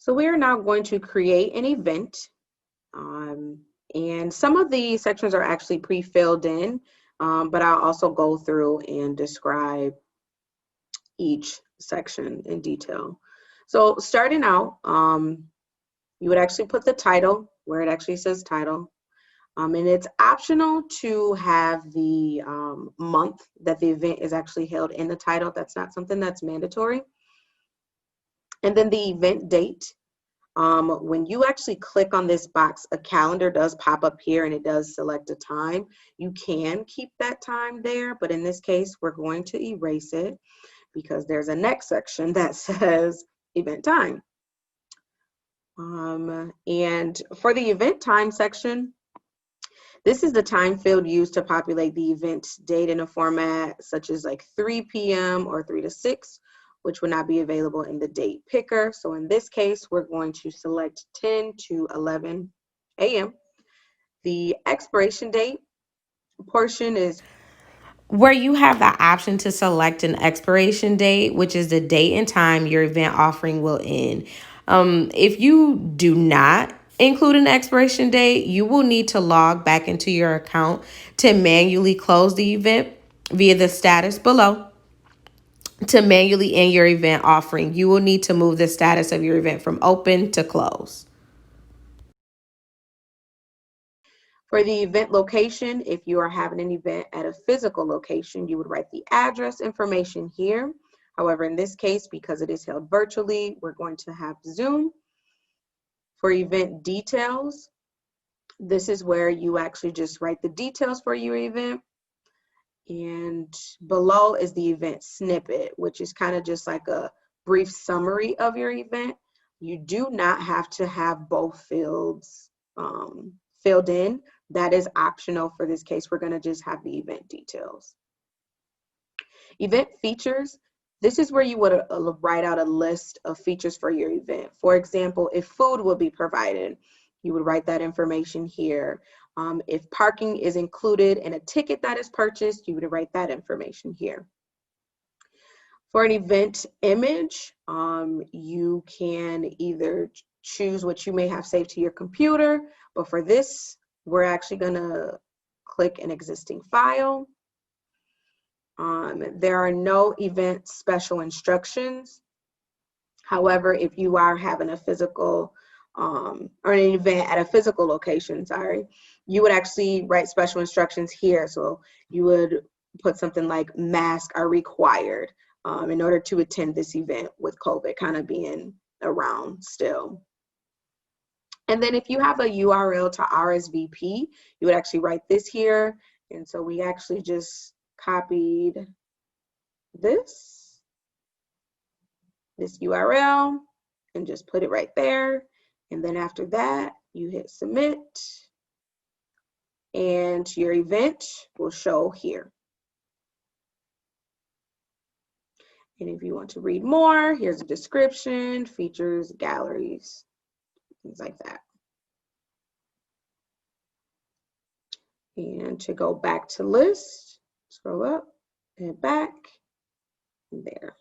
So we are now going to create an event. And some of the sections are actually pre-filled in, but I'll also go through and describe each section in detail. So starting out, you would actually put the title where it actually says title. And it's optional to have the month that the event is actually held in the title. That's not something that's mandatory. And then the event date. When you actually click on this box, a calendar does pop up here and it does select a time. You can keep that time there, but in this case, we're going to erase it because there's a next section that says event time. And for the event time section, this is the time field used to populate the event date in a format such as like 3 p.m. or 3 to 6, which would not be available in the date picker. So in this case, we're going to select 10 to 11 a.m. The expiration date portion is where you have the option to select an expiration date, which is the date and time your event offering will end. If you do not include an expiration date, you will need to log back into your account to manually close the event via the status below. To manually end your event offering, you will need to move the status of your event from open to close. for the event location. If you are having an event at a physical location, you would write the address information here. However, in this case, because it is held virtually, we're going to have Zoom. For event details, this is where you actually just write the details for your event. And below is the event snippet, which is kind of just like a brief summary of your event. You do not have to have both fields filled in. That is optional for this case. We're going to just have the event details. Event features. This is where you would write out a list of features for your event. For example, if food will be provided, you would write that information here. If parking is included in a ticket that is purchased, you would write that information here. For an event image, you can either choose what you may have saved to your computer, but for this, we're actually going to click an existing file. There are no event special instructions. However, if you are having a physical or an event at a physical location, you would actually write special instructions here. So you would put something like masks are required in order to attend this event with COVID kind of being around still. And then if you have a URL to RSVP, you would actually write this here. And so we actually just copied this URL and just put it right there. And then after that, you hit submit and your event will show here. And if you want to read more, here's a description, features, galleries, things like that. And to go back to list, scroll up and back, and there.